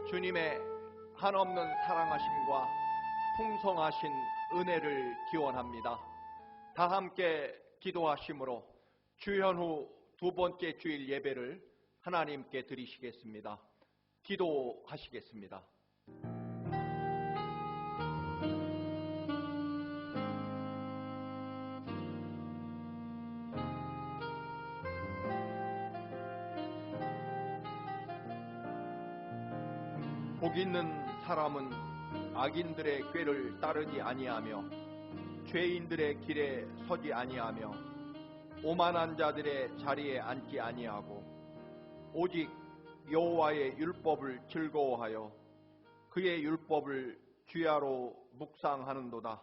주님의 한없는 사랑하심과 풍성하신 은혜를 기원합니다. 다 함께 기도하심으로 주현후 두 번째 주일 예배를 하나님께 드리시겠습니다. 기도하시겠습니다. 복 있는 사람은 악인들의 꾀를 따르지 아니하며 죄인들의 길에 서지 아니하며 오만한 자들의 자리에 앉지 아니하고 오직 여호와의 율법을 즐거워하여 그의 율법을 주야로 묵상하는도다.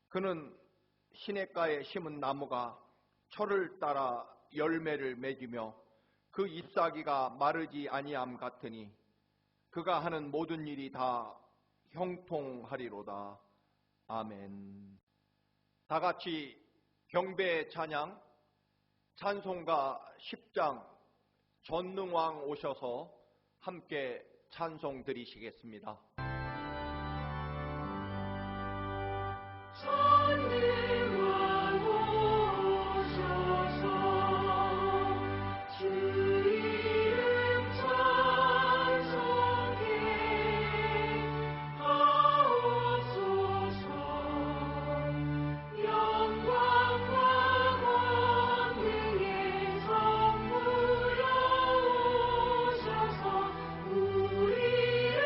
그는 시냇가에 심은 나무가 철을 따라 열매를 맺으며 그 잎사귀가 마르지 아니함 같으니 그가 하는 모든 일이 다 형통하리로다. 아멘. 다 같이 경배 찬양 찬송가 10장 전능왕 오셔서 함께 찬송 드리시겠습니다. 전능왕 오셔서 주 이름 찬송해 하옵소서. 영광과 권능의 선물로 오셔서 우리를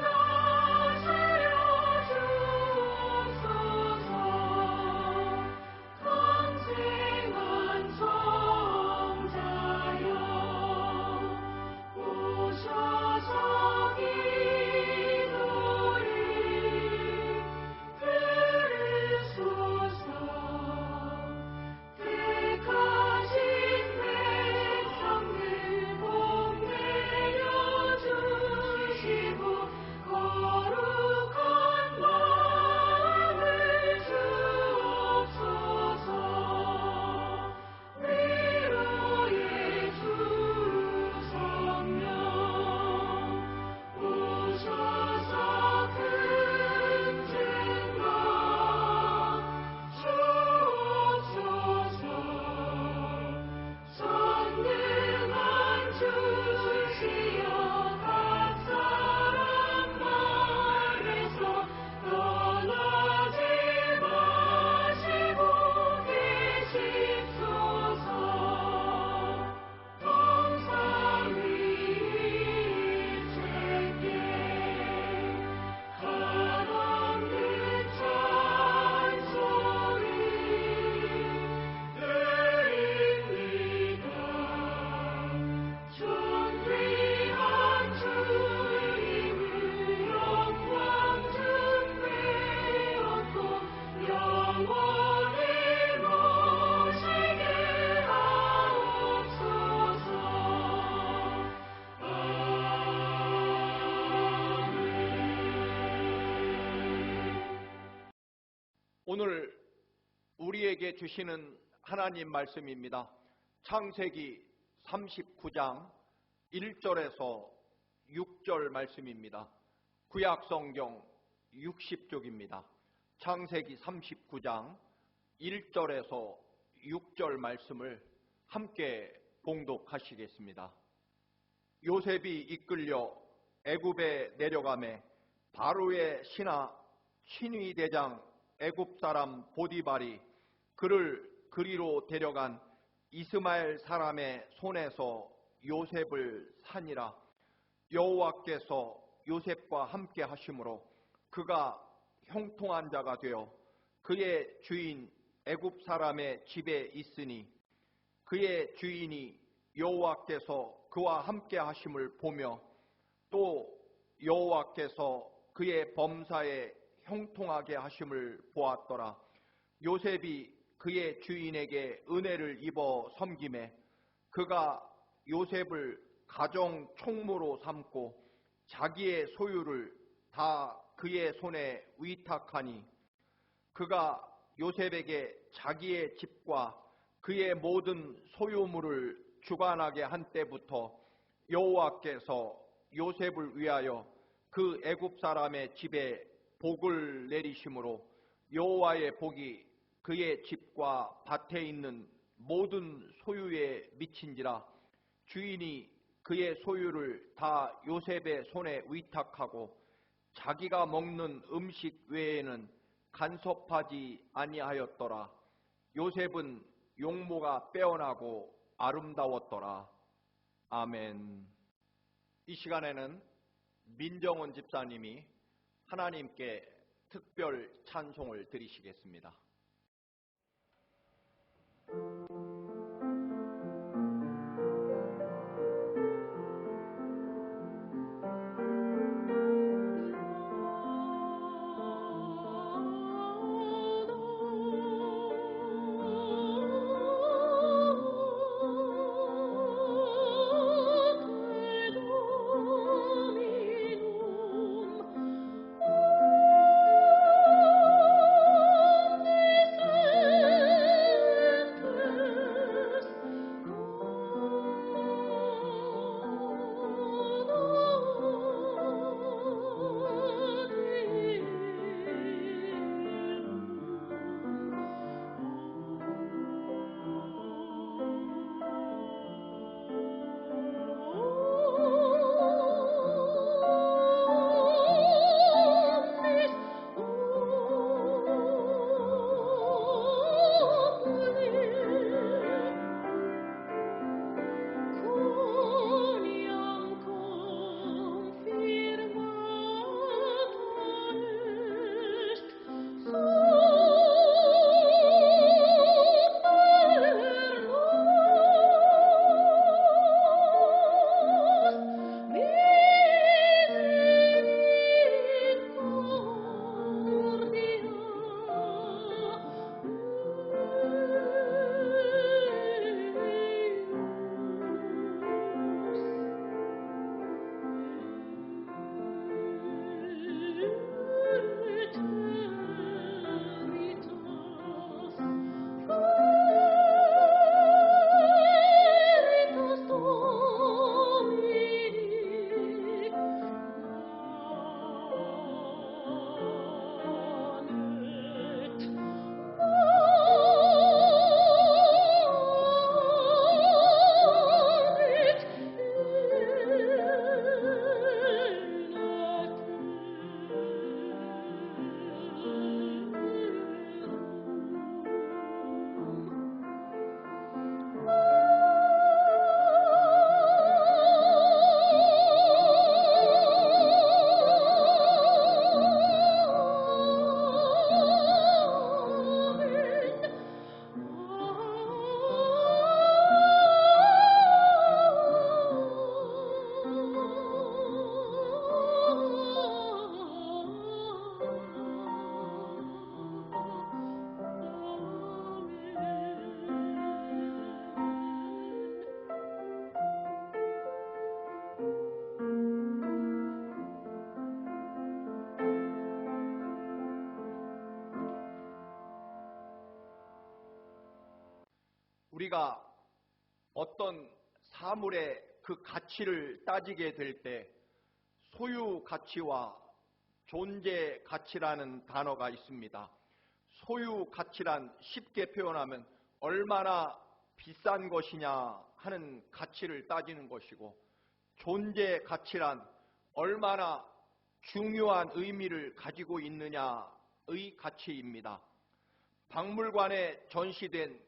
다스려 주옵소서. 강생한 성자여 오셔서 기도를 들으소서. 택하신 백성들 복 내려주시고 거룩한 마음을 주옵소서. 위로의 주 성령 오셔서 큰 증거 주옵소서. 선능한 주시여 각 사람 말에서 떠나지 마시고 계십소서. 동삼위일체께 한없는 찬송을 드립니다. 존귀한 주님을 영광 중배웠고 영원히 모시게 하옵소서. 오늘 우리에게 주시는 하나님 말씀입니다. 창세기 39장 1절에서 6절 말씀입니다. 구약성경 60쪽입니다. 창세기 39장 1절에서 6절 말씀을 함께 봉독하시겠습니다. 요셉이 이끌려 애굽에 내려가매 바로의 신하 신위대장 애굽 사람 보디발이 그를 그리로 데려간 이스마엘 사람의 손에서 요셉을 산이라. 여호와께서 요셉과 함께 하심으로 그가 형통한 자가 되어 그의 주인 애굽 사람의 집에 있으니 그의 주인이 여호와께서 그와 함께 하심을 보며 또 여호와께서 그의 범사에 형통하게 하심을 보았더라. 요셉이 그의 주인에게 은혜를 입어 섬김에 그가 요셉을 가정 총무로 삼고 자기의 소유를 다 그의 손에 위탁하니 그가 요셉에게 자기의 집과 그의 모든 소유물을 주관하게 한 때부터 여호와께서 요셉을 위하여 그 애굽 사람의 집에 복을 내리심으로 여호와의 복이 그의 집과 밭에 있는 모든 소유에 미친지라. 주인이 그의 소유를 다 요셉의 손에 위탁하고 자기가 먹는 음식 외에는 간섭하지 아니하였더라. 요셉은 용모가 빼어나고 아름다웠더라. 아멘. 이 시간에는 민정원 집사님이 하나님께 특별 찬송을 드리시겠습니다. 우리가 어떤 사물의 그 가치를 따지게 될 때 소유 가치와 존재 가치라는 단어가 있습니다. 소유 가치란 쉽게 표현하면 얼마나 비싼 것이냐 하는 가치를 따지는 것이고, 존재 가치란 얼마나 중요한 의미를 가지고 있느냐의 가치입니다. 박물관에 전시된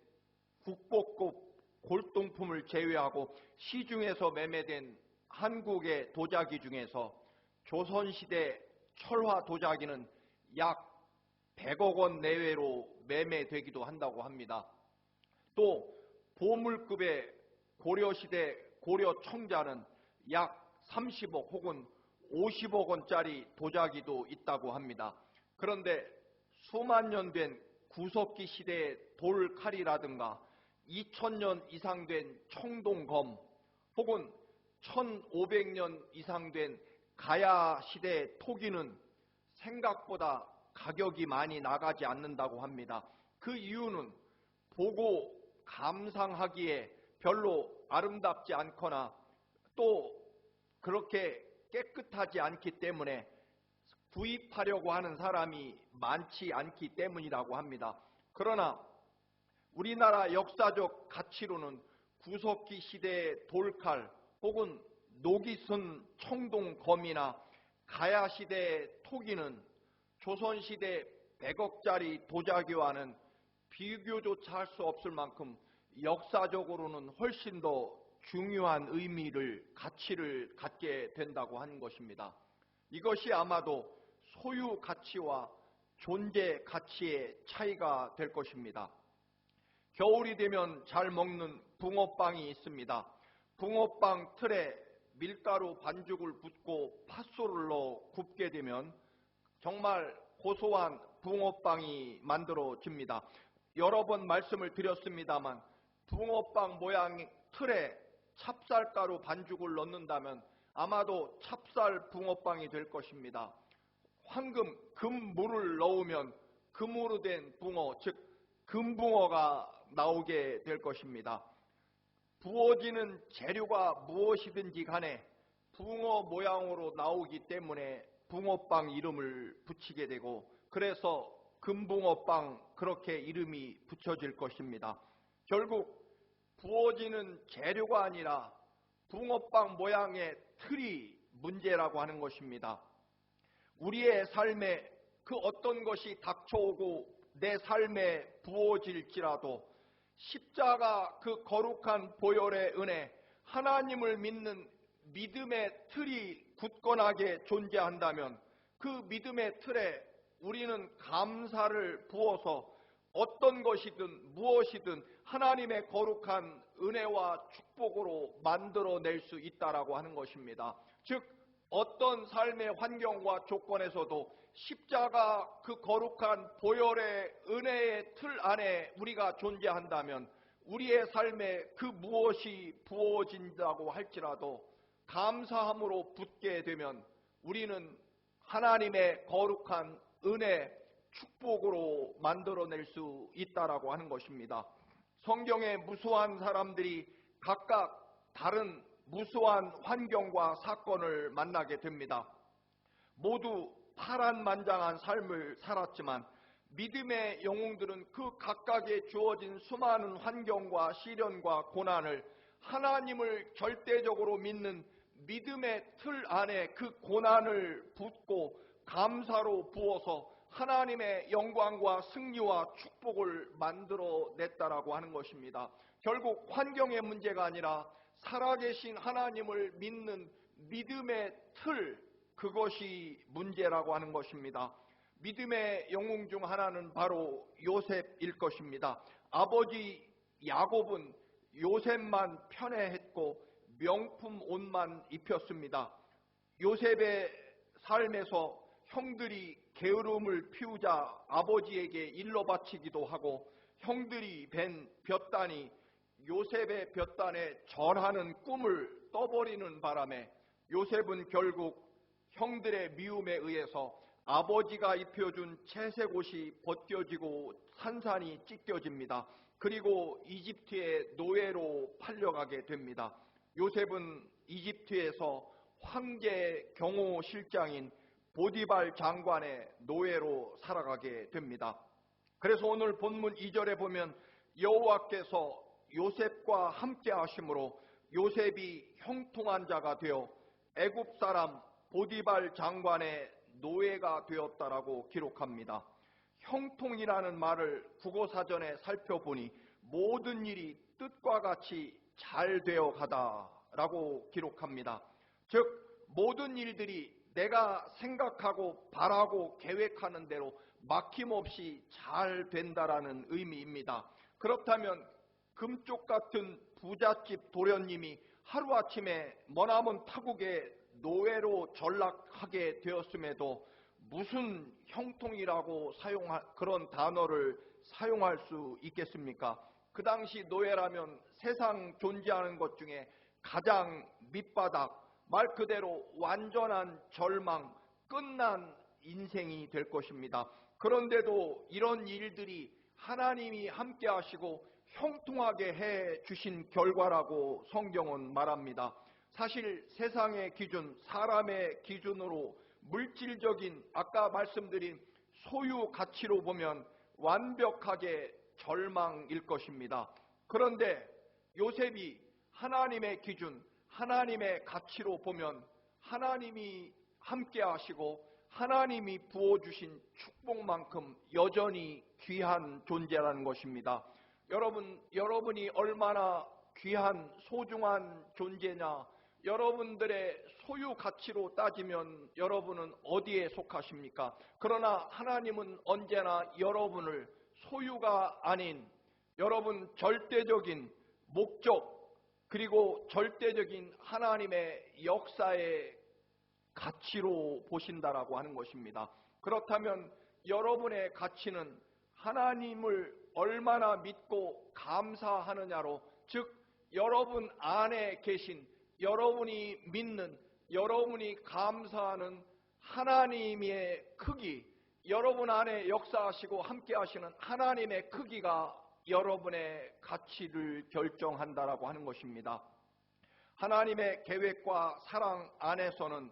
국보급 골동품을 제외하고 시중에서 매매된 한국의 도자기 중에서 조선시대 철화 도자기는 약 100억 원 내외로 매매되기도 한다고 합니다. 또 보물급의 고려시대 고려 청자는 약 30억 혹은 50억 원짜리 도자기도 있다고 합니다. 그런데 수만 년 된 구석기 시대의 돌칼이라든가 2000년 이상 된 청동검 혹은 1500년 이상 된 가야 시대의 토기는 생각보다 가격이 많이 나가지 않는다고 합니다. 그 이유는 보고 감상하기에 별로 아름답지 않거나 또 그렇게 깨끗하지 않기 때문에 구입하려고 하는 사람이 많지 않기 때문이라고 합니다. 그러나 우리나라 역사적 가치로는 구석기 시대의 돌칼 혹은 녹이 쓴 청동검이나 가야시대의 토기는 조선시대 100억짜리 도자기와는 비교조차 할 수 없을 만큼 역사적으로는 훨씬 더 중요한 의미를, 가치를 갖게 된다고 하는 것입니다. 이것이 아마도 소유 가치와 존재 가치의 차이가 될 것입니다. 겨울이 되면 잘 먹는 붕어빵이 있습니다. 붕어빵 틀에 밀가루 반죽을 붓고 팥소를 넣어 굽게 되면 정말 고소한 붕어빵이 만들어집니다. 여러 번 말씀을 드렸습니다만 붕어빵 모양 틀에 찹쌀가루 반죽을 넣는다면 아마도 찹쌀 붕어빵이 될 것입니다. 황금, 금물을 넣으면 금으로 된 붕어, 즉 금붕어가 나오게 될 것입니다. 부어지는 재료가 무엇이든지 간에 붕어 모양으로 나오기 때문에 붕어빵 이름을 붙이게 되고, 그래서 금붕어빵 그렇게 이름이 붙여질 것입니다. 결국 부어지는 재료가 아니라 붕어빵 모양의 틀이 문제라고 하는 것입니다. 우리의 삶에 그 어떤 것이 닥쳐오고 내 삶에 부어질지라도 십자가 그 거룩한 보혈의 은혜, 하나님을 믿는 믿음의 틀이 굳건하게 존재한다면 그 믿음의 틀에 우리는 감사를 부어서 어떤 것이든 무엇이든 하나님의 거룩한 은혜와 축복으로 만들어낼 수 있다라고 하는 것입니다. 즉 어떤 삶의 환경과 조건에서도 십자가 그 거룩한 보혈의 은혜의 틀 안에 우리가 존재한다면 우리의 삶에 그 무엇이 부어진다고 할지라도 감사함으로 붙게 되면 우리는 하나님의 거룩한 은혜, 축복으로 만들어낼 수 있다라고 하는 것입니다. 성경의 무수한 사람들이 각각 다른 무수한 환경과 사건을 만나게 됩니다. 모두 파란만장한 삶을 살았지만 믿음의 영웅들은 그 각각에 주어진 수많은 환경과 시련과 고난을 하나님을 절대적으로 믿는 믿음의 틀 안에 그 고난을 붓고 감사로 부어서 하나님의 영광과 승리와 축복을 만들어냈다라고 하는 것입니다. 결국 환경의 문제가 아니라 살아계신 하나님을 믿는 믿음의 틀, 그것이 문제라고 하는 것입니다. 믿음의 영웅 중 하나는 바로 요셉일 것입니다. 아버지 야곱은 요셉만 편애했고 명품 옷만 입혔습니다. 요셉의 삶에서 형들이 게으름을 피우자 아버지에게 일러 바치기도 하고 형들이 벤 볕단이 요셉의 볕단에 절하는 꿈을 떠버리는 바람에 요셉은 결국 형들의 미움에 의해서 아버지가 입혀준 채색 옷이 벗겨지고 산산이 찢겨집니다. 그리고 이집트의 노예로 팔려가게 됩니다. 요셉은 이집트에서 황제 경호 실장인 보디발 장관의 노예로 살아가게 됩니다. 그래서 오늘 본문 2절에 보면 여호와께서 요셉과 함께 하심으로 요셉이 형통한 자가 되어 애굽 사람 보디발 장관의 노예가 되었다라고 기록합니다. 형통이라는 말을 국어사전에 살펴보니 모든 일이 뜻과 같이 잘 되어 가다라고 기록합니다. 즉 모든 일들이 내가 생각하고 바라고 계획하는 대로 막힘없이 잘 된다라는 의미입니다. 그렇다면 금쪽 같은 부잣집 도련님이 하루아침에 머나먼 타국에 노예로 전락하게 되었음에도 무슨 형통이라고 그런 단어를 사용할 수 있겠습니까? 그 당시 노예라면 세상 존재하는 것 중에 가장 밑바닥, 말 그대로 완전한 절망, 끝난 인생이 될 것입니다. 그런데도 이런 일들이 하나님이 함께 하시고 형통하게 해 주신 결과라고 성경은 말합니다. 사실 세상의 기준, 사람의 기준으로 물질적인 아까 말씀드린 소유 가치로 보면 완벽하게 절망일 것입니다. 그런데 요셉이 하나님의 기준, 하나님의 가치로 보면 하나님이 함께 하시고 하나님이 부어주신 축복만큼 여전히 귀한 존재라는 것입니다. 여러분이 얼마나 귀한 소중한 존재냐, 여러분들의 소유 가치로 따지면 여러분은 어디에 속하십니까? 그러나 하나님은 언제나 여러분을 소유가 아닌 여러분 절대적인 목적 그리고 절대적인 하나님의 역사의 가치로 보신다라고 하는 것입니다. 그렇다면 여러분의 가치는 하나님을 얼마나 믿고 감사하느냐로, 즉 여러분 안에 계신, 여러분이 믿는, 여러분이 감사하는 하나님의 크기, 여러분 안에 역사하시고 함께 하시는 하나님의 크기가 여러분의 가치를 결정한다라고 하는 것입니다. 하나님의 계획과 사랑 안에서는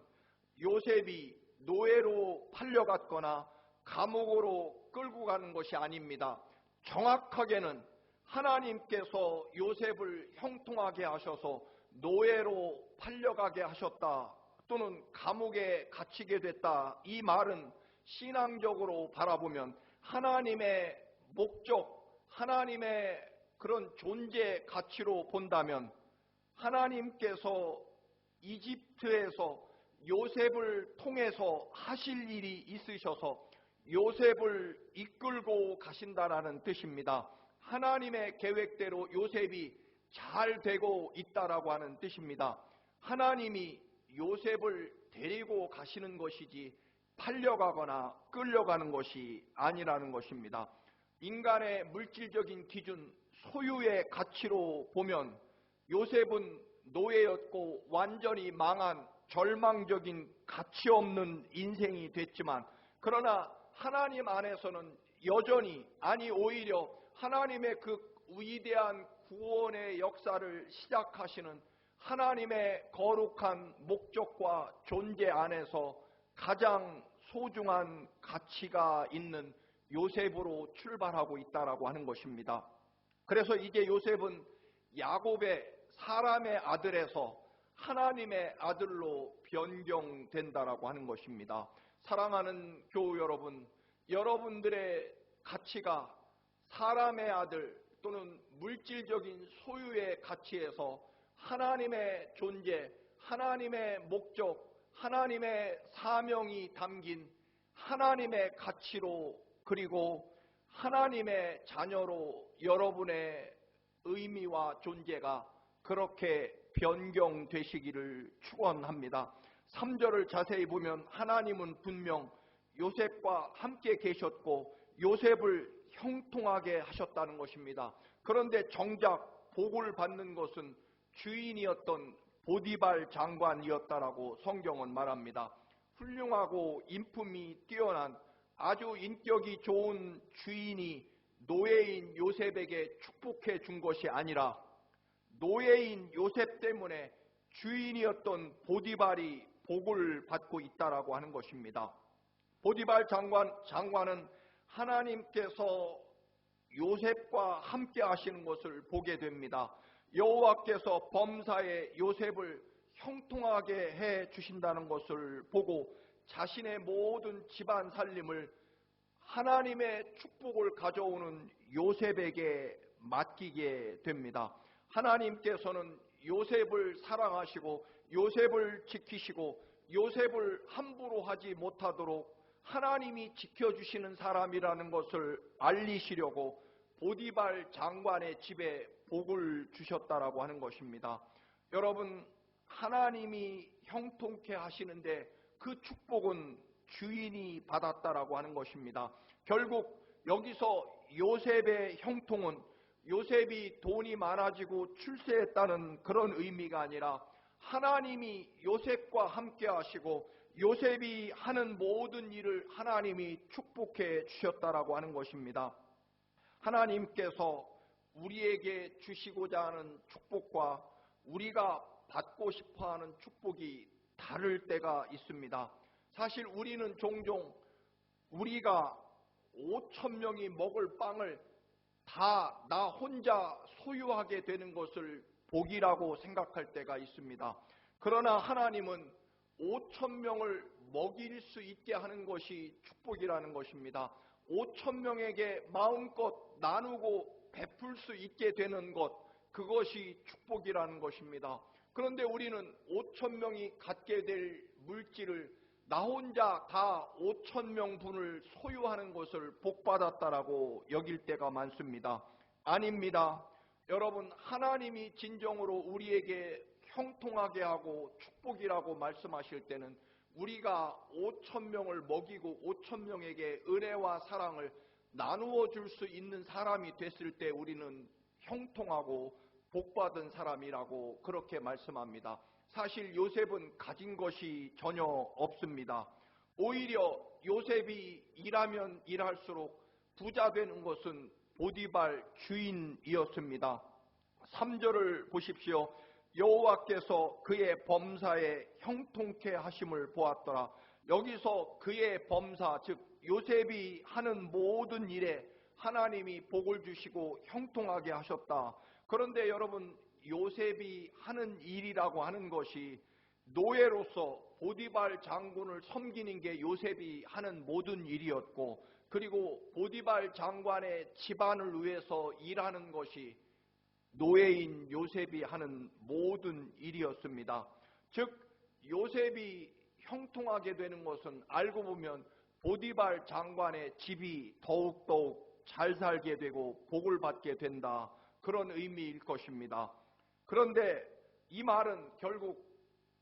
요셉이 노예로 팔려갔거나 감옥으로 끌고 가는 것이 아닙니다. 정확하게는 하나님께서 요셉을 형통하게 하셔서 노예로 팔려가게 하셨다, 또는 감옥에 갇히게 됐다, 이 말은 신앙적으로 바라보면 하나님의 목적, 하나님의 그런 존재 가치로 본다면 하나님께서 이집트에서 요셉을 통해서 하실 일이 있으셔서 요셉을 이끌고 가신다라는 뜻입니다. 하나님의 계획대로 요셉이 잘 되고 있다라고 하는 뜻입니다. 하나님이 요셉을 데리고 가시는 것이지 팔려가거나 끌려가는 것이 아니라는 것입니다. 인간의 물질적인 기준, 소유의 가치로 보면 요셉은 노예였고 완전히 망한 절망적인 가치 없는 인생이 됐지만, 그러나 하나님 안에서는 여전히, 아니 오히려 하나님의 그 위대한 구원의 역사를 시작하시는 하나님의 거룩한 목적과 존재 안에서 가장 소중한 가치가 있는 요셉으로 출발하고 있다라고 하는 것입니다. 그래서 이제 요셉은 야곱의 사람의 아들에서 하나님의 아들로 변경된다라고 하는 것입니다. 사랑하는 교우 여러분, 여러분들의 가치가 사람의 아들 또는 물질적인 소유의 가치에서 하나님의 존재, 하나님의 목적, 하나님의 사명이 담긴 하나님의 가치로, 그리고 하나님의 자녀로 여러분의 의미와 존재가 그렇게 변경되시기를 축원합니다. 3절을 자세히 보면 하나님은 분명 요셉과 함께 계셨고 요셉을 형통하게 하셨다는 것입니다. 그런데 정작 복을 받는 것은 주인이었던 보디발 장관이었다라고 성경은 말합니다. 훌륭하고 인품이 뛰어난 아주 인격이 좋은 주인이 노예인 요셉에게 축복해 준 것이 아니라 노예인 요셉 때문에 주인이었던 보디발이 복을 받고 있다라고 하는 것입니다. 보디발 장관은 하나님께서 요셉과 함께 하시는 것을 보게 됩니다. 여호와께서 범사에 요셉을 형통하게 해 주신다는 것을 보고 자신의 모든 집안 살림을 하나님의 축복을 가져오는 요셉에게 맡기게 됩니다. 하나님께서는 요셉을 사랑하시고 요셉을 지키시고 요셉을 함부로 하지 못하도록 하나님이 지켜주시는 사람이라는 것을 알리시려고 보디발 장관의 집에 복을 주셨다라고 하는 것입니다. 여러분, 하나님이 형통케 하시는데 그 축복은 주인이 받았다라고 하는 것입니다. 결국 여기서 요셉의 형통은 요셉이 돈이 많아지고 출세했다는 그런 의미가 아니라 하나님이 요셉과 함께 하시고 요셉이 하는 모든 일을 하나님이 축복해 주셨다라고 하는 것입니다. 하나님께서 우리에게 주시고자 하는 축복과 우리가 받고 싶어하는 축복이 다를 때가 있습니다. 사실 우리는 종종 우리가 5천 명이 먹을 빵을 다 나 혼자 소유하게 되는 것을 복이라고 생각할 때가 있습니다. 그러나 하나님은 5천 명을 먹일 수 있게 하는 것이 축복이라는 것입니다. 5천 명에게 마음껏 나누고 베풀 수 있게 되는 것, 그것이 축복이라는 것입니다. 그런데 우리는 5천 명이 갖게 될 물질을 나 혼자 다 5천 명분을 소유하는 것을 복받았다라고 여길 때가 많습니다. 아닙니다. 여러분, 하나님이 진정으로 우리에게 형통하게 하고 축복이라고 말씀하실 때는 우리가 5천 명을 먹이고 5천 명에게 은혜와 사랑을 나누어 줄 수 있는 사람이 됐을 때 우리는 형통하고 복받은 사람이라고 그렇게 말씀합니다. 사실 요셉은 가진 것이 전혀 없습니다. 오히려 요셉이 일하면 일할수록 부자 되는 것은 보디발 주인이었습니다. 3절을 보십시오. 여호와께서 그의 범사에 형통케 하심을 보았더라. 여기서 그의 범사, 즉 요셉이 하는 모든 일에 하나님이 복을 주시고 형통하게 하셨다. 그런데 여러분, 요셉이 하는 일이라고 하는 것이 노예로서 보디발 장군을 섬기는 게 요셉이 하는 모든 일이었고, 그리고 보디발 장관의 집안을 위해서 일하는 것이 노예인 요셉이 하는 모든 일이었습니다. 즉 요셉이 형통하게 되는 것은 알고 보면 보디발 장관의 집이 더욱더욱 잘 살게 되고 복을 받게 된다, 그런 의미일 것입니다. 그런데 이 말은 결국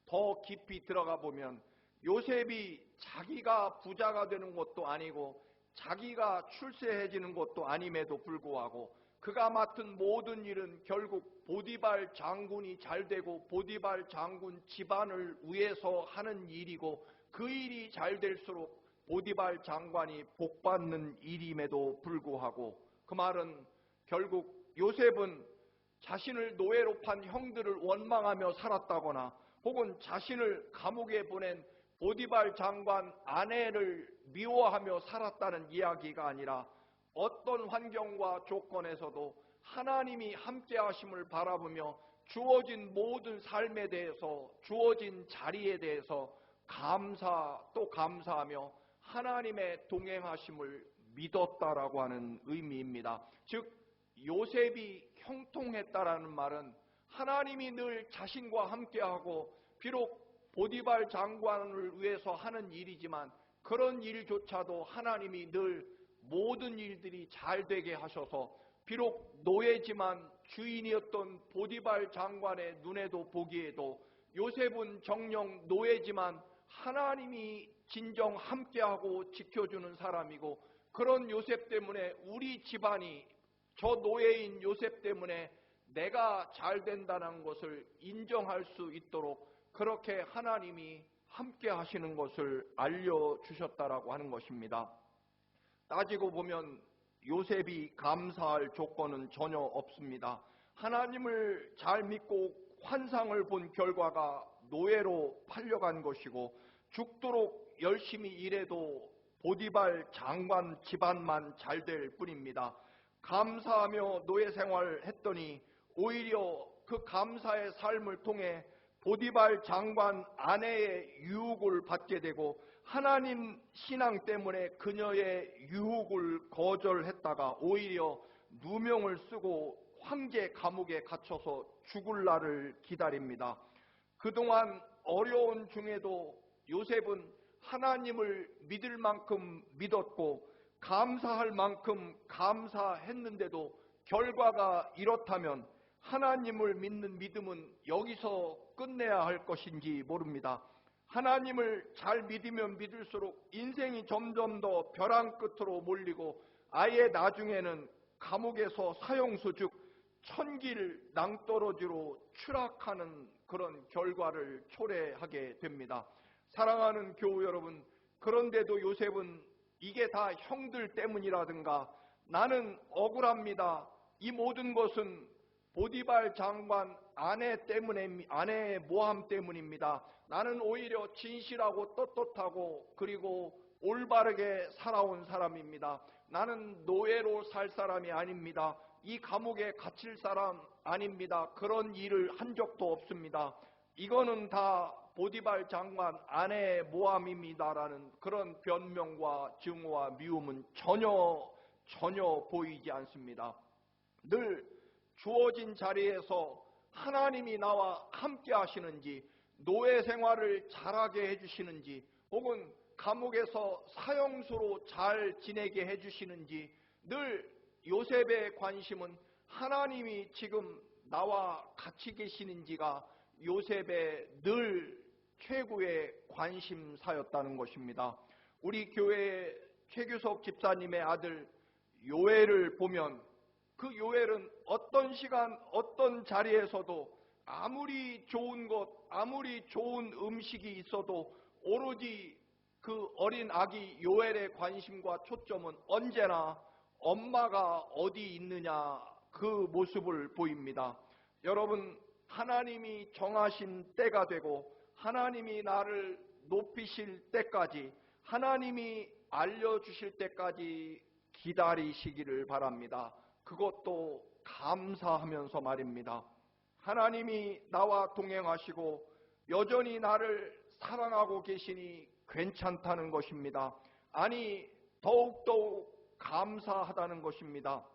더 깊이 들어가 보면 요셉이 자기가 부자가 되는 것도 아니고 자기가 출세해지는 것도 아님에도 불구하고 그가 맡은 모든 일은 결국 보디발 장군이 잘 되고 보디발 장군 집안을 위해서 하는 일이고, 그 일이 잘 될수록 보디발 장관이 복받는 일임에도 불구하고, 그 말은 결국 요셉은 자신을 노예로 판 형들을 원망하며 살았다거나 혹은 자신을 감옥에 보낸 보디발 장관 아내를 미워하며 살았다는 이야기가 아니라, 어떤 환경과 조건에서도 하나님이 함께 하심을 바라보며 주어진 모든 삶에 대해서, 주어진 자리에 대해서 또 감사하며 하나님의 동행하심을 믿었다라고 하는 의미입니다. 즉 요셉이 형통했다라는 말은 하나님이 늘 자신과 함께하고, 비록 보디발 장관을 위해서 하는 일이지만 그런 일조차도 하나님이 늘 모든 일들이 잘 되게 하셔서, 비록 노예지만 주인이었던 보디발 장관의 눈에도 보기에도 요셉은 정녕 노예지만 하나님이 진정 함께하고 지켜주는 사람이고, 그런 요셉 때문에 우리 집안이 저 노예인 요셉 때문에 내가 잘 된다는 것을 인정할 수 있도록 그렇게 하나님이 함께 하시는 것을 알려주셨다라고 하는 것입니다. 따지고 보면 요셉이 감사할 조건은 전혀 없습니다. 하나님을 잘 믿고 환상을 본 결과가 노예로 팔려간 것이고, 죽도록 열심히 일해도 보디발 장관 집안만 잘 될 뿐입니다. 감사하며 노예 생활을 했더니 오히려 그 감사의 삶을 통해 보디발 장관 아내의 유혹을 받게 되고, 하나님 신앙 때문에 그녀의 유혹을 거절했다가 오히려 누명을 쓰고 황제 감옥에 갇혀서 죽을 날을 기다립니다. 그동안 어려운 중에도 요셉은 하나님을 믿을 만큼 믿었고 감사할 만큼 감사했는데도 결과가 이렇다면 하나님을 믿는 믿음은 여기서 끝내야 할 것인지 모릅니다. 하나님을 잘 믿으면 믿을수록 인생이 점점 더 벼랑 끝으로 몰리고 아예 나중에는 감옥에서 사형수 즉 천길 낭떠러지로 추락하는 그런 결과를 초래하게 됩니다. 사랑하는 교우 여러분, 그런데도 요셉은 이게 다 형들 때문이라든가 나는 억울합니다, 이 모든 것은 보디발 장관 아내의 모함 때문입니다. 나는 오히려 진실하고 떳떳하고 그리고 올바르게 살아온 사람입니다. 나는 노예로 살 사람이 아닙니다. 이 감옥에 갇힐 사람 아닙니다. 그런 일을 한 적도 없습니다. 이거는 다 보디발 장관 아내의 모함입니다라는 그런 변명과 증오와 미움은 전혀 보이지 않습니다. 늘 주어진 자리에서 하나님이 나와 함께 하시는지, 노예 생활을 잘하게 해주시는지, 혹은 감옥에서 사형수로 잘 지내게 해주시는지, 늘 요셉의 관심은 하나님이 지금 나와 같이 계시는지가 요셉의 늘 최고의 관심사였다는 것입니다. 우리 교회의 최규석 집사님의 아들 요엘을 보면 그 요엘은 어떤 시간 어떤 자리에서도 아무리 좋은 것, 아무리 좋은 음식이 있어도 오로지 그 어린 아기 요엘의 관심과 초점은 언제나 엄마가 어디 있느냐 그 모습을 보입니다. 여러분, 하나님이 정하신 때가 되고 하나님이 나를 높이실 때까지, 하나님이 알려주실 때까지 기다리시기를 바랍니다. 그것도 감사하면서 말입니다. 하나님이 나와 동행하시고 여전히 나를 사랑하고 계시니 괜찮다는 것입니다. 아니, 더욱더욱 감사하다는 것입니다.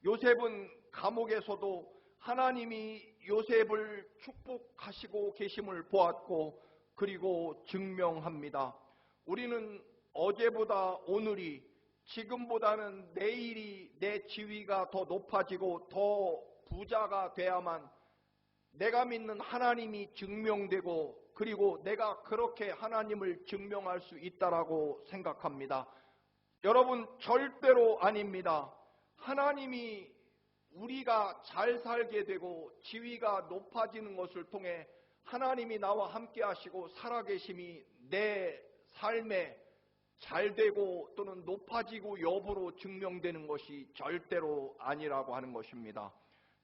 요셉은 감옥에서도 하나님이 요셉을 축복하시고 계심을 보았고 그리고 증명합니다. 우리는 어제보다 오늘이, 지금보다는 내일이 내 지위가 더 높아지고 더 부자가 돼야만 내가 믿는 하나님이 증명되고 그리고 내가 그렇게 하나님을 증명할 수 있다라고 생각합니다. 여러분, 절대로 아닙니다. 하나님이 우리가 잘 살게 되고 지위가 높아지는 것을 통해 하나님이 나와 함께 하시고 살아계심이 내 삶에 잘되고 또는 높아지고 여부로 증명되는 것이 절대로 아니라고 하는 것입니다.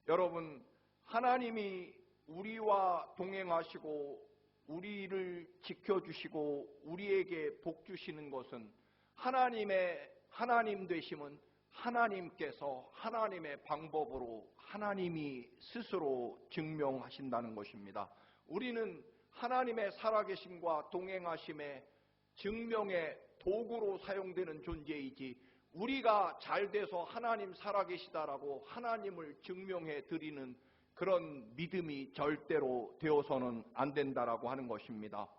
여러분, 하나님이 우리와 동행하시고 우리를 지켜주시고 우리에게 복 주시는 것은 하나님 되심은 하나님께서 하나님의 방법으로 하나님이 스스로 증명하신다는 것입니다. 우리는 하나님의 살아계심과 동행하심의 증명의 도구로 사용되는 존재이지, 우리가 잘돼서 하나님 살아계시다라고 하나님을 증명해 드리는 그런 믿음이 절대로 되어서는 안 된다라고 하는 것입니다.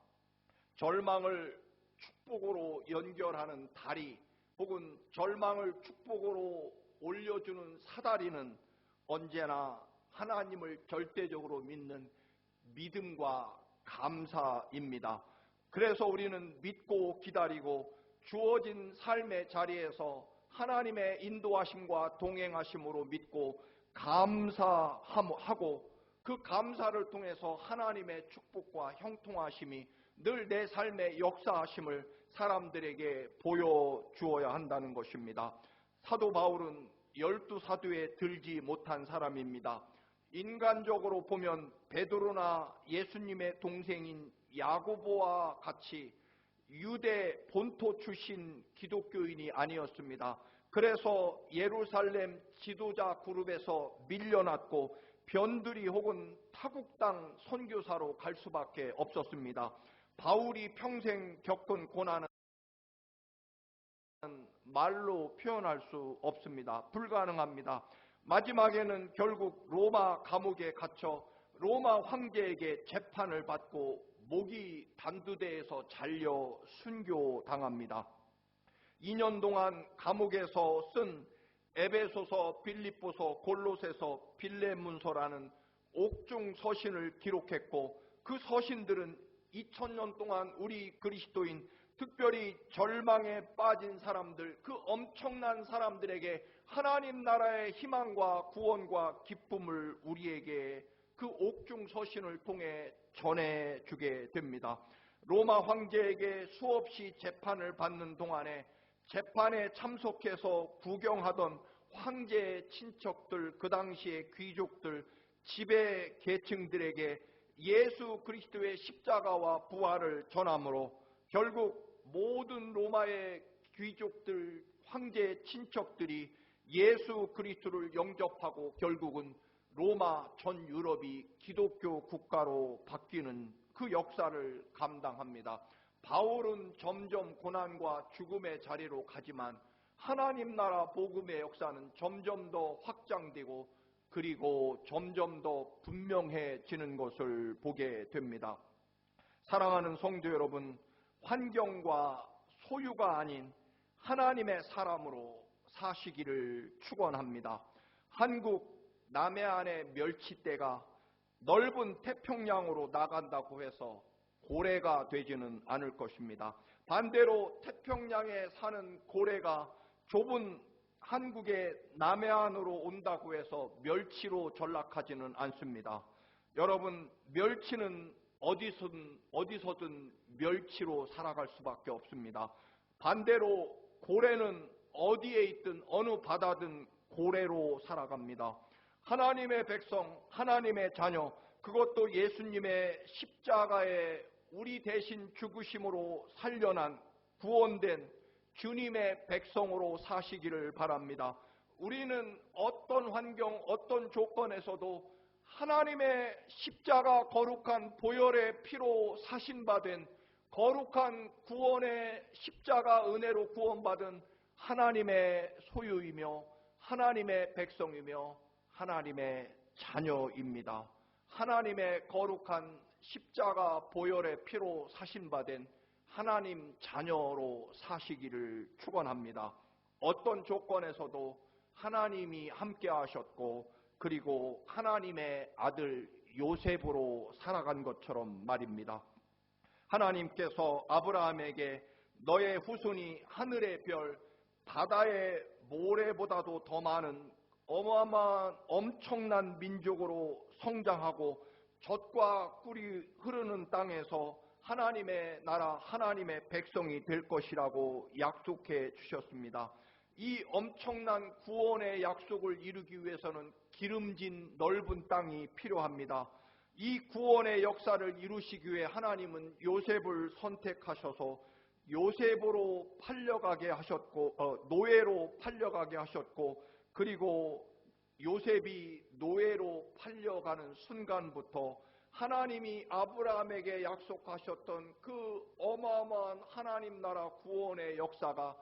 절망을 축복으로 연결하는 다리, 혹은 절망을 축복으로 올려주는 사다리는 언제나 하나님을 절대적으로 믿는 믿음과 감사입니다. 그래서 우리는 믿고 기다리고 주어진 삶의 자리에서 하나님의 인도하심과 동행하심으로 믿고 감사하고 그 감사를 통해서 하나님의 축복과 형통하심이 늘 내 삶의 역사하심을 사람들에게 보여주어야 한다는 것입니다. 사도 바울은 12사도에 들지 못한 사람입니다. 인간적으로 보면 베드로나 예수님의 동생인 야고보와 같이 유대 본토 출신 기독교인이 아니었습니다. 그래서 예루살렘 지도자 그룹에서 밀려났고 변두리 혹은 타국 땅 선교사로 갈 수밖에 없었습니다. 바울이 평생 겪은 고난은 말로 표현할 수 없습니다. 불가능합니다. 마지막에는 결국 로마 감옥에 갇혀 로마 황제에게 재판을 받고 목이 단두대에서 잘려 순교당합니다. 2년 동안 감옥에서 쓴 에베소서, 빌립보서, 골로새서, 빌레문서라는 옥중 서신을 기록했고 그 서신들은 2000년 동안 우리 그리스도인, 특별히 절망에 빠진 사람들, 그 엄청난 사람들에게 하나님 나라의 희망과 구원과 기쁨을 우리에게 그 옥중 서신을 통해 전해주게 됩니다. 로마 황제에게 수없이 재판을 받는 동안에 재판에 참석해서 구경하던 황제 친척들, 그 당시의 귀족들, 지배 계층들에게 예수 그리스도의 십자가와 부활을 전함으로 결국 모든 로마의 귀족들, 황제 친척들이 예수 그리스도를 영접하고 결국은 로마 전 유럽이 기독교 국가로 바뀌는 그 역사를 감당합니다. 바울은 점점 고난과 죽음의 자리로 가지만 하나님 나라 복음의 역사는 점점 더 확장되고 그리고 점점 더 분명해지는 것을 보게 됩니다. 사랑하는 성도 여러분, 환경과 소유가 아닌 하나님의 사람으로 사시기를 축원합니다. 한국 남해안의 멸치대가 넓은 태평양으로 나간다고 해서 고래가 되지는 않을 것입니다. 반대로 태평양에 사는 고래가 좁은 한국의 남해안으로 온다고 해서 멸치로 전락하지는 않습니다. 여러분, 멸치는 어디서든 멸치로 살아갈 수밖에 없습니다. 반대로 고래는 어디에 있든 어느 바다든 고래로 살아갑니다. 하나님의 백성, 하나님의 자녀, 그것도 예수님의 십자가에 우리 대신 죽으심으로 살려난 구원된 주님의 백성으로 사시기를 바랍니다. 우리는 어떤 환경, 어떤 조건에서도 하나님의 십자가 거룩한 보혈의 피로 사신받은 거룩한 구원의 십자가 은혜로 구원받은 하나님의 소유이며 하나님의 백성이며 하나님의 자녀입니다. 하나님의 거룩한 십자가 보혈의 피로 사신받은 하나님 자녀로 사시기를 축원합니다. 어떤 조건에서도 하나님이 함께 하셨고 그리고 하나님의 아들 요셉으로 살아간 것처럼 말입니다. 하나님께서 아브라함에게 너의 후손이 하늘의 별, 바다의 모래보다도 더 많은 어마어마한 엄청난 민족으로 성장하고 젖과 꿀이 흐르는 땅에서 하나님의 나라, 하나님의 백성이 될 것이라고 약속해 주셨습니다. 이 엄청난 구원의 약속을 이루기 위해서는 기름진 넓은 땅이 필요합니다. 이 구원의 역사를 이루시기 위해 하나님은 요셉을 선택하셔서 요셉으로 팔려가게 하셨고 노예로 팔려가게 하셨고 그리고 요셉이 노예로 팔려가는 순간부터 하나님이 아브라함에게 약속하셨던 그 어마어마한 하나님 나라 구원의 역사가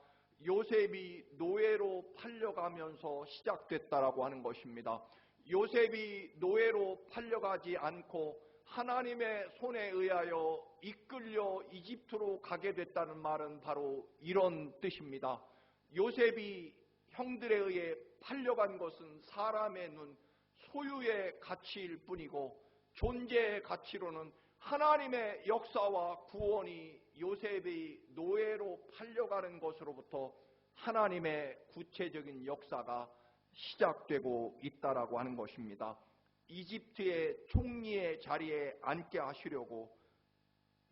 요셉이 노예로 팔려가면서 시작됐다라고 하는 것입니다. 요셉이 노예로 팔려가지 않고 하나님의 손에 의하여 이끌려 이집트로 가게 됐다는 말은 바로 이런 뜻입니다. 요셉이 형들에 의해 팔려간 것은 사람의 눈, 소유의 가치일 뿐이고 존재의 가치로는 하나님의 역사와 구원이 요셉이 노예로 팔려가는 것으로부터 하나님의 구체적인 역사가 시작되고 있다라고 하는 것입니다. 이집트의 총리의 자리에 앉게 하시려고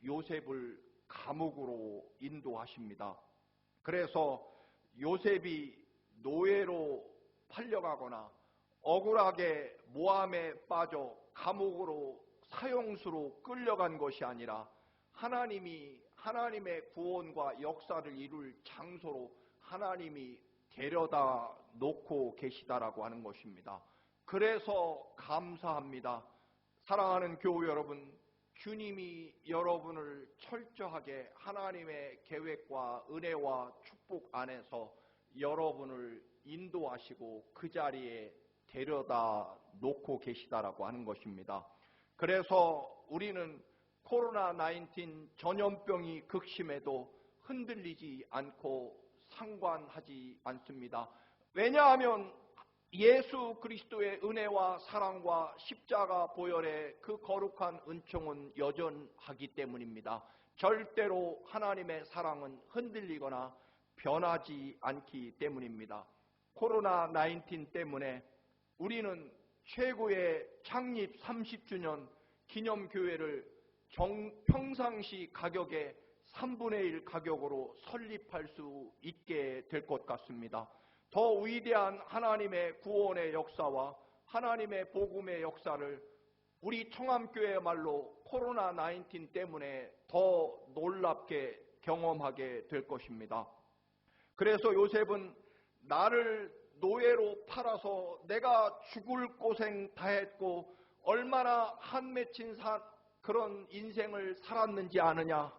요셉을 감옥으로 인도하십니다. 그래서 요셉이 노예로 팔려가거나 억울하게 모함에 빠져 감옥으로 사형수로 끌려간 것이 아니라 하나님이 하나님의 구원과 역사를 이룰 장소로 하나님이 데려다 놓고 계시다라고 하는 것입니다. 그래서 감사합니다. 사랑하는 교우 여러분, 주님이 여러분을 철저하게 하나님의 계획과 은혜와 축복 안에서 여러분을 인도하시고 그 자리에 데려다 놓고 계시다라고 하는 것입니다. 그래서 우리는 코로나19 전염병이 극심해도 흔들리지 않고 상관하지 않습니다. 왜냐하면 예수 그리스도의 은혜와 사랑과 십자가 보혈의 그 거룩한 은총은 여전하기 때문입니다. 절대로 하나님의 사랑은 흔들리거나 변하지 않기 때문입니다. 코로나19 때문에 우리는 최고의 창립 30주년 기념교회를 평상시 가격의 3분의 1 가격으로 설립할 수 있게 될 것 같습니다. 더 위대한 하나님의 구원의 역사와 하나님의 복음의 역사를 우리 청암교회야말로 코로나19 때문에 더 놀랍게 경험하게 될 것입니다. 그래서 요셉은 나를 노예로 팔아서 내가 죽을 고생 다 했고 얼마나 한 맺힌 그런 인생을 살았는지 아느냐.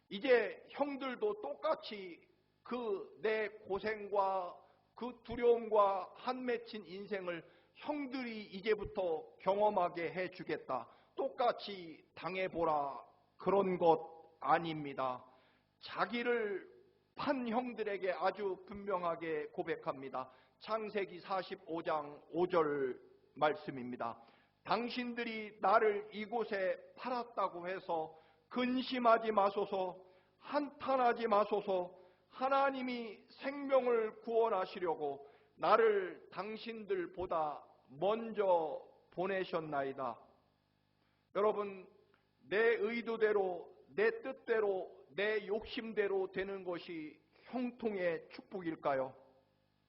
이제 형들도 똑같이 그 내 고생과 그 두려움과 한 맺힌 인생을 형들이 이제부터 경험하게 해주겠다. 똑같이 당해보라. 그런 것 아닙니다. 자기를 판 형들에게 아주 분명하게 고백합니다. 창세기 45장 5절 말씀입니다. 당신들이 나를 이곳에 팔았다고 해서 근심하지 마소서, 한탄하지 마소서. 하나님이 생명을 구원하시려고 나를 당신들보다 먼저 보내셨나이다. 여러분, 내 의도대로, 내 뜻대로, 내 욕심대로 되는 것이 형통의 축복일까요?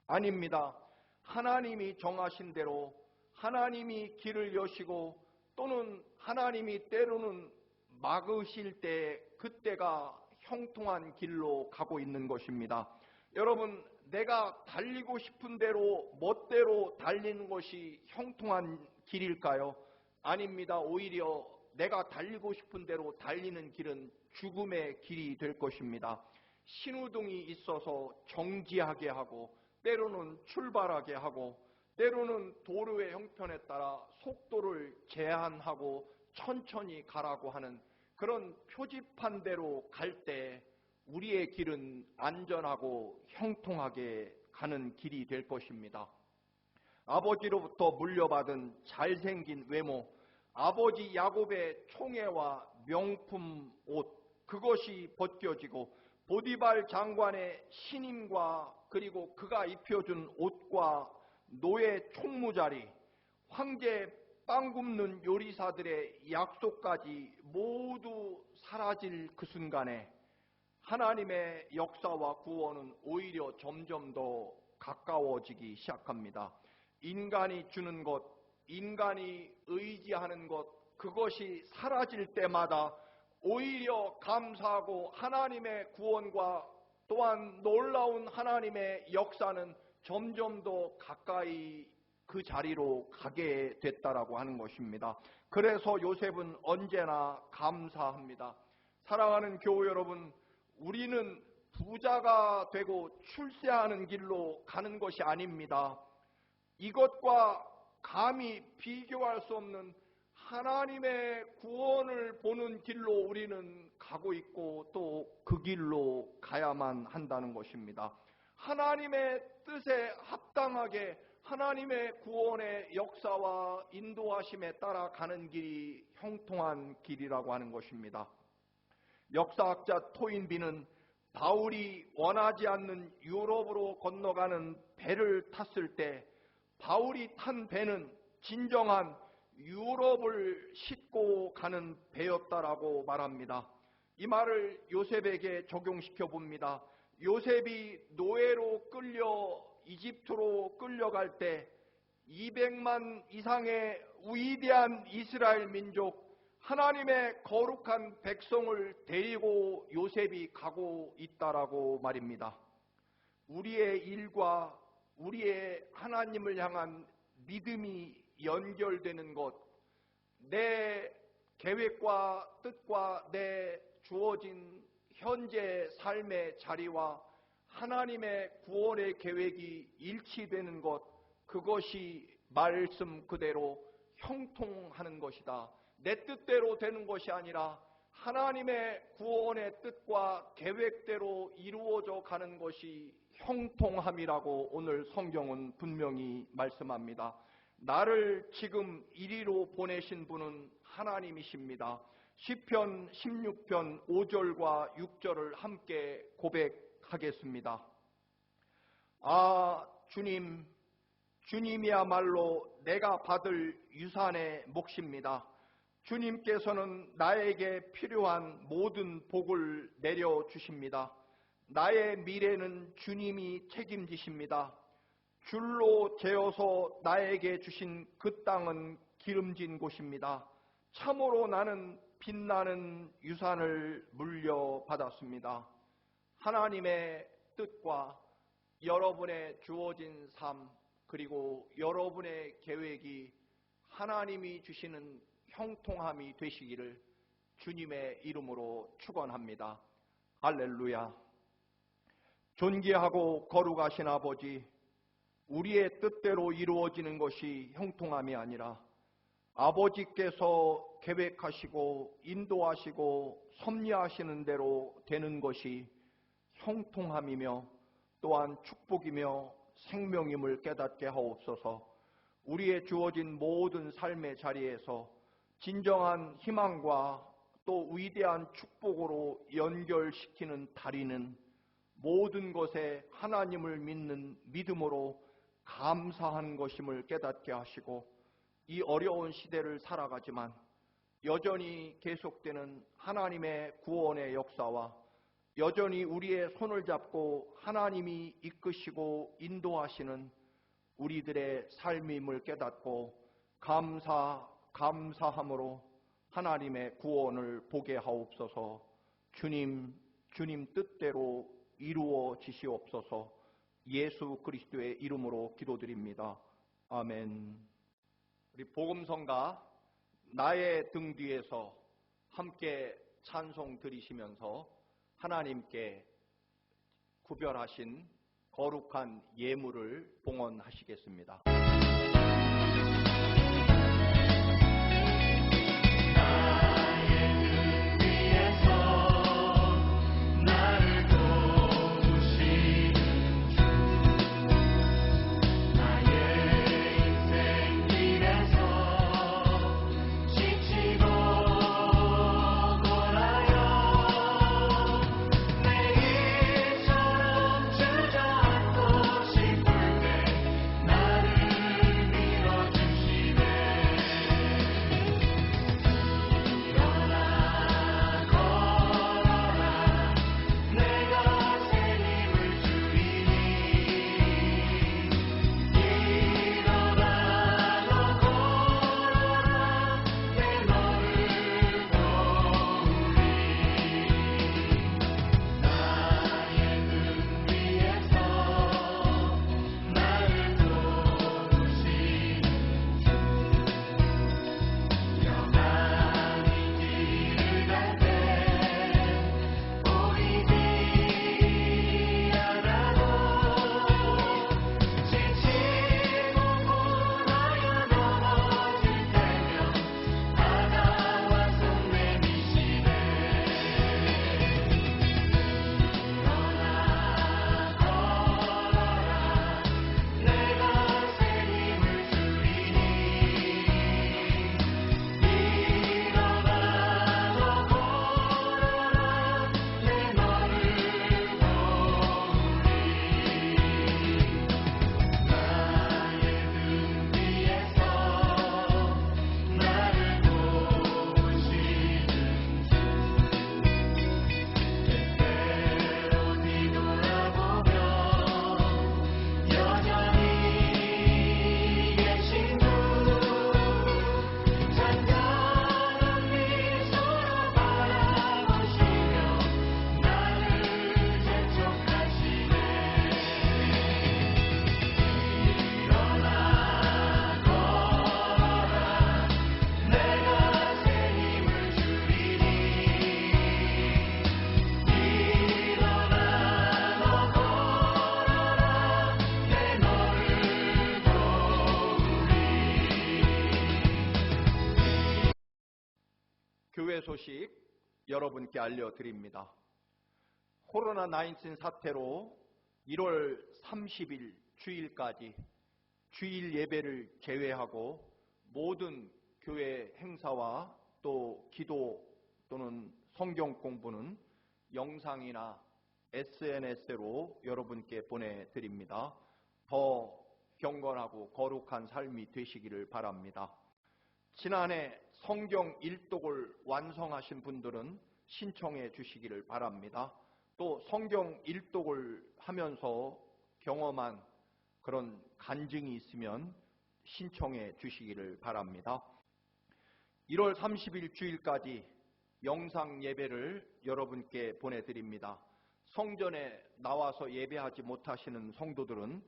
아닙니다. 하나님이 정하신 대로 하나님이 길을 여시고 또는 하나님이 때로는 막으실 때 그때가 형통한 길로 가고 있는 것입니다. 여러분, 내가 달리고 싶은 대로 멋대로 달리는 것이 형통한 길일까요? 아닙니다. 오히려 내가 달리고 싶은 대로 달리는 길은 죽음의 길이 될 것입니다. 신호등이 있어서 정지하게 하고 때로는 출발하게 하고 때로는 도로의 형편에 따라 속도를 제한하고 천천히 가라고 하는 그런 표지판대로 갈 때 우리의 길은 안전하고 형통하게 가는 길이 될 것입니다. 아버지로부터 물려받은 잘생긴 외모, 아버지 야곱의 총애와 명품 옷, 그것이 벗겨지고 보디발 장관의 신임과 그리고 그가 입혀준 옷과 노예 총무자리, 황제 빵 굽는 요리사들의 약속까지 모두 사라질 그 순간에 하나님의 역사와 구원은 오히려 점점 더 가까워지기 시작합니다. 인간이 주는 것, 인간이 의지하는 것, 그것이 사라질 때마다 오히려 감사하고 하나님의 구원과 또한 놀라운 하나님의 역사는 점점 더 가까이 그 자리로 가게 됐다라고 하는 것입니다. 그래서 요셉은 언제나 감사합니다. 사랑하는 교우 여러분, 우리는 부자가 되고 출세하는 길로 가는 것이 아닙니다. 이것과 감히 비교할 수 없는 하나님의 구원을 보는 길로 우리는 가고 있고 또 그 길로 가야만 한다는 것입니다. 하나님의 뜻에 합당하게 하나님의 구원의 역사와 인도하심에 따라 가는 길이 형통한 길이라고 하는 것입니다. 역사학자 토인비는 바울이 원하지 않는 유럽으로 건너가는 배를 탔을 때 바울이 탄 배는 진정한 유럽을 싣고 가는 배였다라고 말합니다. 이 말을 요셉에게 적용시켜 봅니다. 요셉이 노예로 끌려 이집트로 끌려갈 때 200만 이상의 위대한 이스라엘 민족, 하나님의 거룩한 백성을 데리고 요셉이 가고 있다라고 말입니다. 우리의 일과 우리의 하나님을 향한 믿음이 연결되는 것, 내 계획과 뜻과 내 주어진 현재 삶의 자리와 하나님의 구원의 계획이 일치되는 것, 그것이 말씀 그대로 형통하는 것이다. 내 뜻대로 되는 것이 아니라 하나님의 구원의 뜻과 계획대로 이루어져 가는 것이 형통함이라고 오늘 성경은 분명히 말씀합니다. 나를 지금 이리로 보내신 분은 하나님이십니다. 시편 16편 5절과 6절을 함께 고백하겠습니다. 아, 주님, 주님이야말로 내가 받을 유산의 몫입니다. 주님께서는 나에게 필요한 모든 복을 내려주십니다. 나의 미래는 주님이 책임지십니다. 줄로 재어서 나에게 주신 그 땅은 기름진 곳입니다. 참으로 나는 빛나는 유산을 물려받았습니다. 하나님의 뜻과 여러분의 주어진 삶, 그리고 여러분의 계획이 하나님이 주시는 형통함이 되시기를 주님의 이름으로 축원합니다. 할렐루야. 존귀하고 거룩하신 아버지, 우리의 뜻대로 이루어지는 것이 형통함이 아니라 아버지께서 계획하시고 인도하시고 섭리하시는 대로 되는 것이 형통함이며 또한 축복이며 생명임을 깨닫게 하옵소서. 우리의 주어진 모든 삶의 자리에서 진정한 희망과 또 위대한 축복으로 연결시키는 다리는 모든 것에 하나님을 믿는 믿음으로 감사한 것임을 깨닫게 하시고, 이 어려운 시대를 살아가지만 여전히 계속되는 하나님의 구원의 역사와 여전히 우리의 손을 잡고 하나님이 이끄시고 인도하시는 우리들의 삶임을 깨닫고 감사함으로 하나님의 구원을 보게 하옵소서. 주님 뜻대로 이루어지시옵소서. 예수 그리스도의 이름으로 기도드립니다. 아멘. 우리 복음성가 나의 등 뒤에서 함께 찬송 드리시면서 하나님께 구별하신 거룩한 예물을 봉헌하시겠습니다. 교회 소식 여러분께 알려드립니다. 코로나19 사태로 1월 30일 주일까지 주일 예배를 제외하고 모든 교회 행사와 또 기도 또는 성경 공부는 영상이나 SNS로 여러분께 보내드립니다. 더 경건하고 거룩한 삶이 되시기를 바랍니다. 지난해 성경 일독을 완성하신 분들은 신청해 주시기를 바랍니다. 또 성경 일독을 하면서 경험한 그런 간증이 있으면 신청해 주시기를 바랍니다. 1월 30일 주일까지 영상 예배를 여러분께 보내드립니다. 성전에 나와서 예배하지 못하시는 성도들은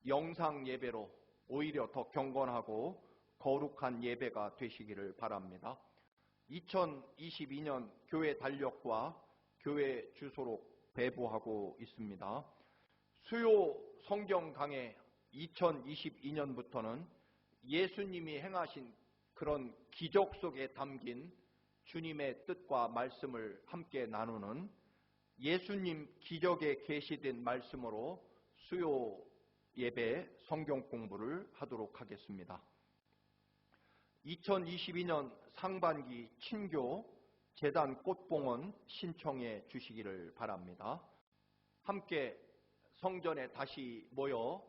영상 예배로 오히려 더 경건하고 거룩한 예배가 되시기를 바랍니다. 2022년 교회 달력과 교회 주소로 배부하고 있습니다. 수요 성경 강해 2022년부터는 예수님이 행하신 그런 기적 속에 담긴 주님의 뜻과 말씀을 함께 나누는 예수님 기적에 계시된 말씀으로 수요 예배 성경 공부를 하도록 하겠습니다. 2022년 상반기 친교 재단 꽃봉헌 신청해 주시기를 바랍니다. 함께 성전에 다시 모여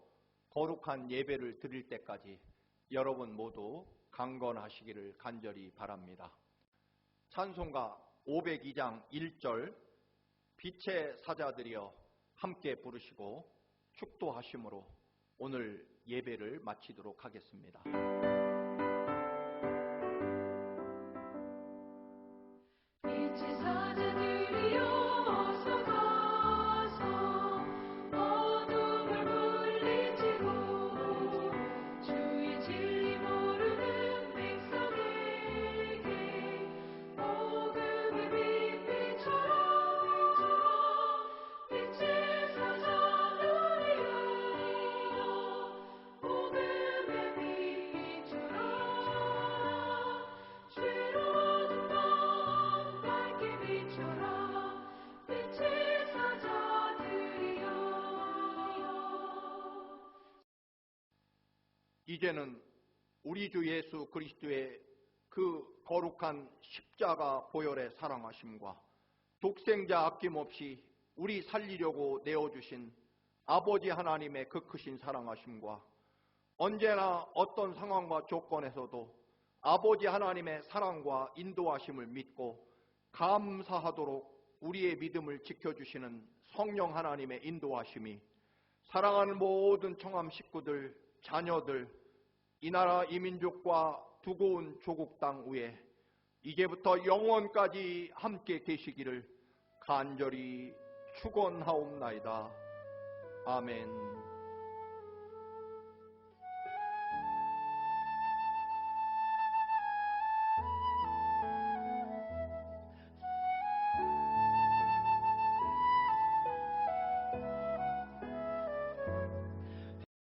거룩한 예배를 드릴 때까지 여러분 모두 강건하시기를 간절히 바랍니다. 찬송가 502장 1절 빛의 사자들이여 함께 부르시고 축도하심으로 오늘 예배를 마치도록 하겠습니다. 빛의 사자들이여 어서 가서 어둠을 물리치고 주의 진리 모르는 백성에게 복음의 빛 비춰라 빛의 사자들이여 복음의 빛 비춰라 죄로 어둠 밝게 비춰라 빛의 사자들이여. 이제는 우리 주 예수 그리스도의 그 거룩한 십자가 보혈의 사랑하심과 독생자 아낌없이 우리 살리려고 내어주신 아버지 하나님의 그 크신 사랑하심과 언제나 어떤 상황과 조건에서도 아버지 하나님의 사랑과 인도하심을 믿고 감사하도록 우리의 믿음을 지켜주시는 성령 하나님의 인도하심이 사랑하는 모든 청암 식구들, 자녀들, 이 나라 이 민족과 두고 온 조국 땅 위에 이제부터 영원까지 함께 계시기를 간절히 축원하옵나이다. 아멘.